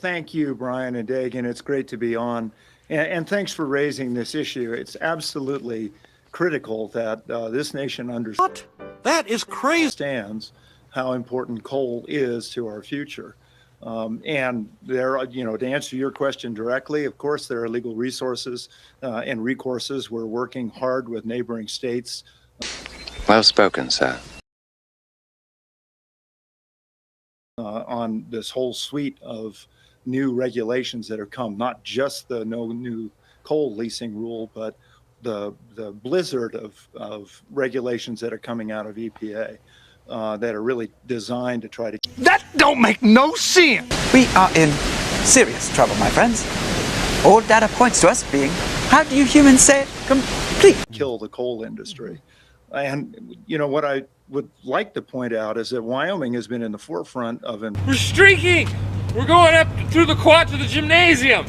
thank you, Brian and Dagan. It's great to be on. And thanks for raising this issue. It's absolutely critical that this nation understands That is crazy. how important coal is to our future. And there, to answer your question directly, of course, there are legal resources and recourses. We're working hard with neighboring states. Well spoken, sir. On this whole suite of new regulations that have come, not just the no new coal leasing rule, but the blizzard of regulations that are coming out of EPA that are really designed to try to... That don't make no sense. We are in serious trouble, my friends. All data points to us being, how do you humans say it, complete. Kill the coal industry. And, what I would like to point out is that Wyoming has been in the forefront of... We're streaking! We're going up through the quad to the gymnasium!